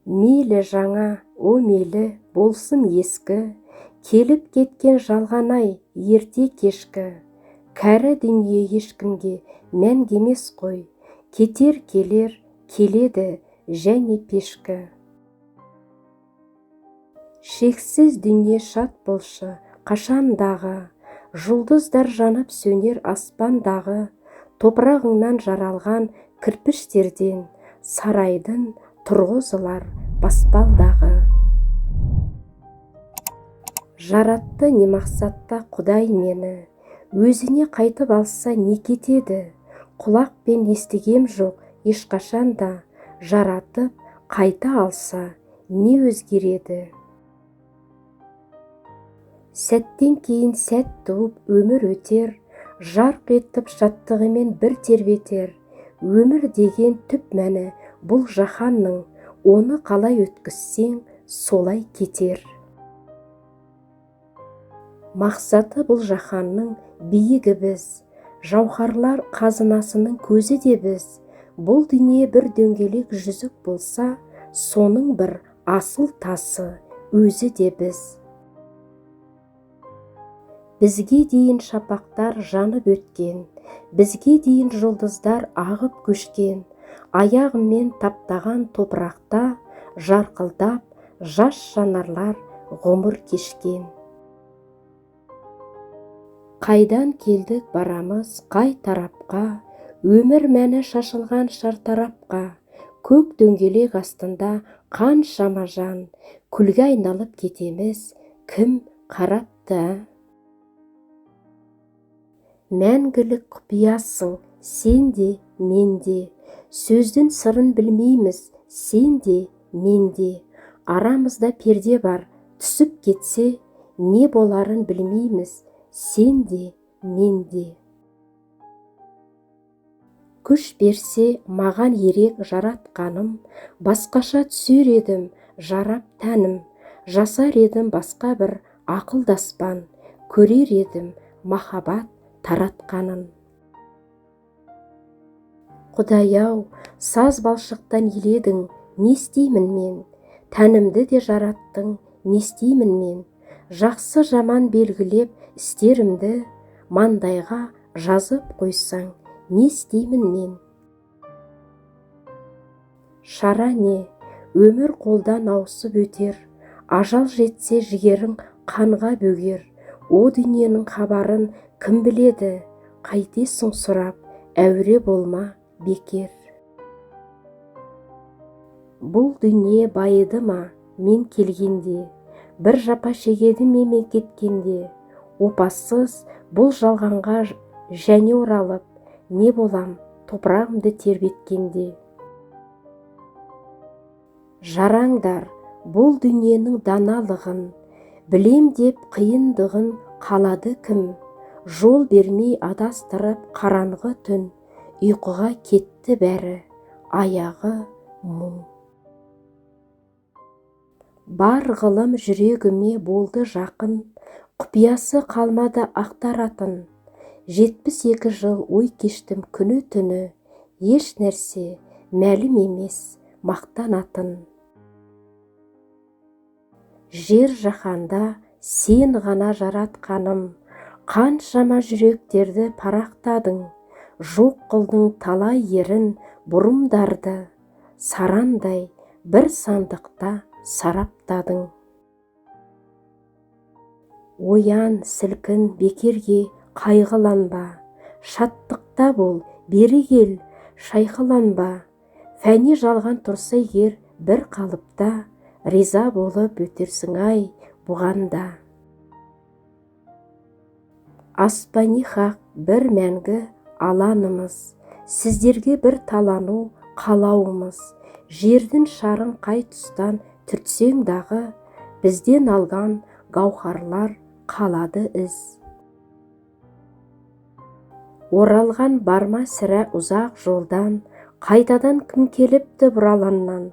Мейлі жаңа, о мейлі болсын ескі, келіп кеткен жалғанай ерте кешкі. Кәрі дүние ешкімге мәңгі емес қой, кетер келер, келеді және пешкі. Шексіз дүние шат болшы қашандағы, жұлдыздар жанып сөнер аспандағы, топырағыңнан жаралған кірпіштерден сарайдың тұрғызылар баспалдағы. Жаратты не мақсатта Құдай мені, өзіне қайтып алса не кетеді? Құлақпен естігем жоқ ешқашанда, жаратып қайта алса не өзгереді? Сәттен кейін сәт туып өмір өтер, жарқ етіп шаттығымен бір тербетер. Өмір деген түп мәні бұл жаһанның, оны қалай өткізсең солай кетер. Мақсаты бұл жаһанның биігі біз, жауһарлар қазынасының көзі де біз. Бұл дүние бір дөңгелек жүзік болса, соның бір асыл тасы өзі де біз. Бізге дейін шапақтар жанып өткен, бізге дейін жұлдыздар ағып көшкен, аяғымен таптаған топырақта жарқылдап жас жанарлар ғұмыр кешкен. Қайдан келдік барамыз қай тарапқа, өмір мәні шашылған шартарапқа, көк дөңгелек астында қаншама жан, күлге айналып кетеміз, кім қарапты? Мәңгілік құпиясың сен де, мен де, сөздің сырын білмейміз сен де, мен де. Арамызда перде бар, түсіп кетсе, не боларын білмейміз сен де, мен де. Күш берсе маған ерек жаратқаным, басқаша түсер едім жарап тәнім, жасар едім басқа бір ақылдаспан, көрер едім махаббат таратқанын. Құдай-ау, саз балшықтан еледің, не істеймін мен? Тәнімді де жараттың, не істеймін мен? Жақсы жаман белгілеп істерімді маңдайға жазып қойсаң, не істеймін мен? Шара не? Өмір қолдан ауысып өтер, ажал жетсе жігерің қанға бөгер. О дүниенің хабарын кім біледі? Қайтесің сұрап, әуре болма бекер. Бұл дүние байыды ма мен келгенде, бір жапа шегеді ме мен кеткенде? Опасыз бұл жалғанға және оралып, не болам топырағымды тербеткенде? Жараңдар бұл дүниенің даналығын, білем деп қиындығын қалады кім? Жол бермей адастырып қараңғы түн, ұйқыға кетті бәрі, аяғы мұң. Бар ғылым жүрегіме болды жақын, құпиясы қалмады ақтаратын. 72 жыл ой кештім күні түні, еш нәрсе мәлім емес мақтанатын. Жер жаһанда сен ғана жаратқаным, қаншама жүректерді парақтадың, жоқ қылдың талай ерін бұрымдарды, сарандай бір сандықта сараптадың. Оян сілкін бекерге қайғыланба, шаттықта бол, бері кел, шайқыланба. Фәни жалған тұрса егер бір қалыпта, риза болып өтерсің ай бұғанда. Аспани хақ бір мәңгі аланымыз, сіздерге бір талану қалауымыз. Жердің шарын қай тұстан түртсең дағы, бізден алған гауһарлар қалады із. Оралған барма сірә ұзақ жолдан, қайтадан кім келіпті бұраланнан?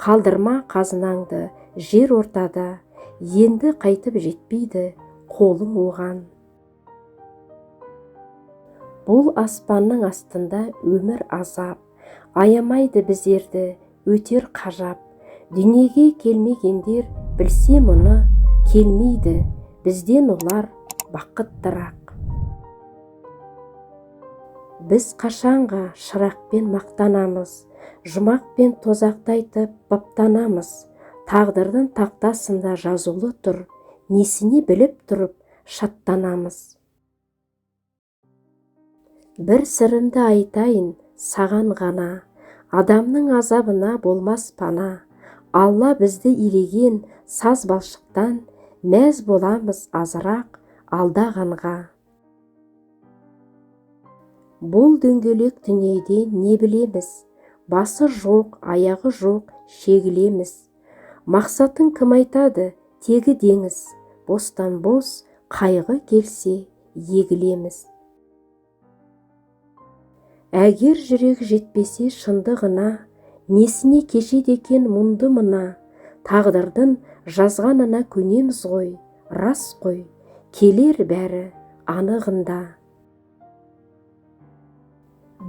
Қалдырма қазынаңды жер ортада, енді қайтып жетпейді қолың оған. Бұл аспанның астында өмір азап, аямайды біздерді өтер қажап. Дүниеге келмегендер білсе мұны, келмейді бізден олар бақыттырақ. Біз қашанға шырақпен мақтанамыз, жұмақпен тозақты айтып баптанамыз. Тағдырдың тақтасында жазулы тұр, несіне біліп тұрып шаттанамыз. Бір сырымды айтайын саған ғана, адамның азабына болмас пана. Алла бізді илеген саз балшықтан, мәз боламыз азырақ алдағанға. Бұл дөңгелек дүниеден не білеміз? Басы жоқ, аяғы жоқ, шегілеміз. Мақсатын кім айтады? Тегі деңіз. Бостан бос қайғы келсе егілеміз. Әгер жүрек жетпесе шындығына, несіне кешеді екен мұнды мына? Тағдырдың жазғанына көнеміз ғой, рас қой, келер бәрі анығында.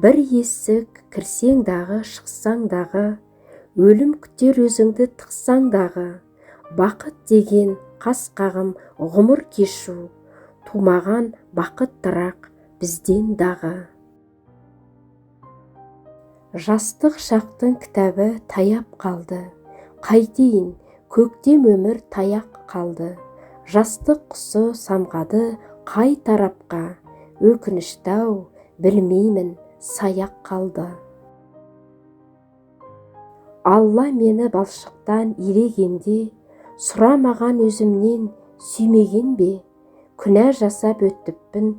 Бір есік кірсең дағы, шықсаң дағы, өлім күтер өзіңді тықсаң дағы. Бақыт деген қас қағым ғұмыр кешу, тумаған бақыттырақ бізден дағы. Жастық шақтың кітабы таяп қалды, қайтейін, көктем өмір таяқ қалды. Жастық құсы самғады қай тарапқа, өкінішті-ау, білмеймін, саяқ қалды. Алла мені балшықтан илегенде, сұрамаған өзімнен сүймеген бе? Күнә жасап өттіппін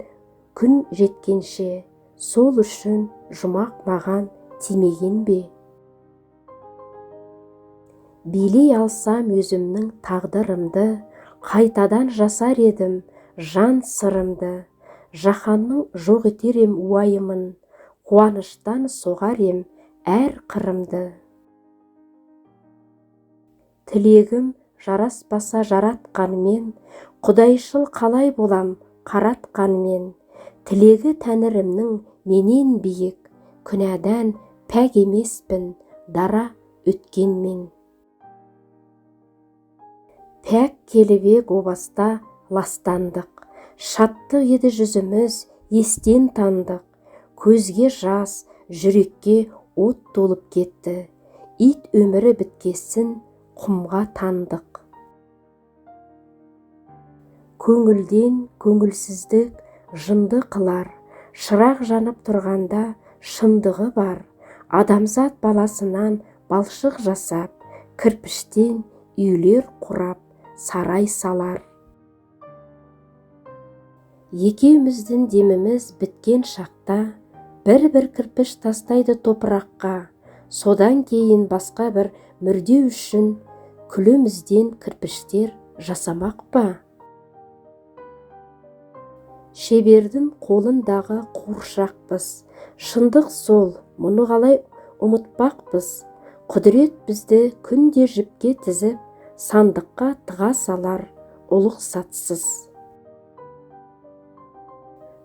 күн жеткенше, сол үшін жұмақ маған тимеген бе? Билей алсам өзімнің тағдырымды, қайтадан жасар едім жан сырымды. Жаһанның жоқ етер ем уайымын, қуаныштан соғар ем әр қырымды. Тілегім жараспаса жаратқанмен, құдайшыл қалай болам қаратқанмен. Тілегі тәңірімнің менен биік, күнәдан пәк емеспін дара өткенмен. Пәк келібек обаста ластандық, шаттық еді жүзіміз, естен тандық. Көзге жас, жүрекке от толып кетті, ит өмірі біткесін құмға тандық. Көңілден көңілсіздік жынды қылар, шырақ жанып тұрғанда шындығы бар. Адамзат баласынан балшық жасап, кірпіштен үйлер құрап, сарай салар. Екеуміздің деміміз біткен шақта, бір-бір кірпіш тастайды топыраққа. Содан кейін басқа бір мүрде үшін күлімізден кірпіштер жасамақ па? Шебердің қолындағы қуыршақпыз, шындық сол, мұны қалай ұмытпақпыз. Құдірет бізді күнде жіпке тізіп, сандыққа тыға салар ұлық сатсыз.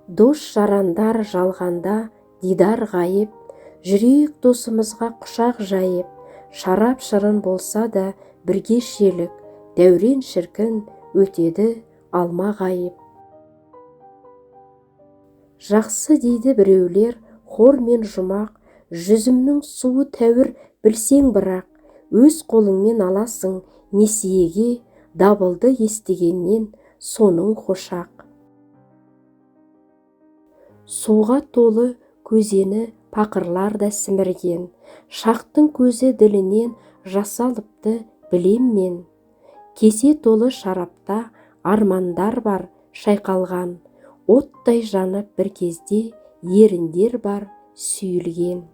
Дос жарандар жалғанда дидар ғайып, жүрек досымызға құшақ жайып. Шарап шырын болса да бірге шелік, дәурен шіркін өтеді алма ғайып. Жақсы дейді біреулер хор мен жұмақ, жүзімнің суы тәуір білсең бірақ. Өз қолыңмен аласың несиеге, дабылды естігеннен соның қошақ. Суға толы көзені пақырлар да сімірген, шақтың көзі ділінен жасалыпты білем мен. Кесе толы шарапта армандар бар шайқалған, оттай жанып бір кезде еріндер бар сүйілген.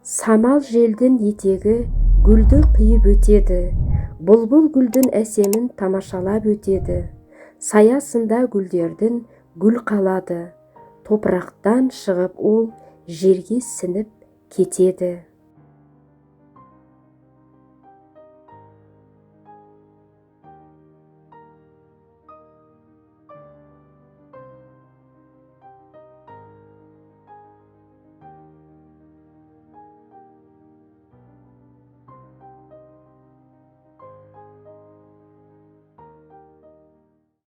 Самал желдің етегі гүлді қиып өтеді, бұлбұл гүлдің әсемін тамашалап өтеді. Саясында гүлдердің гүл қалады, топырақтан шығып ол жерге сініп кетеді.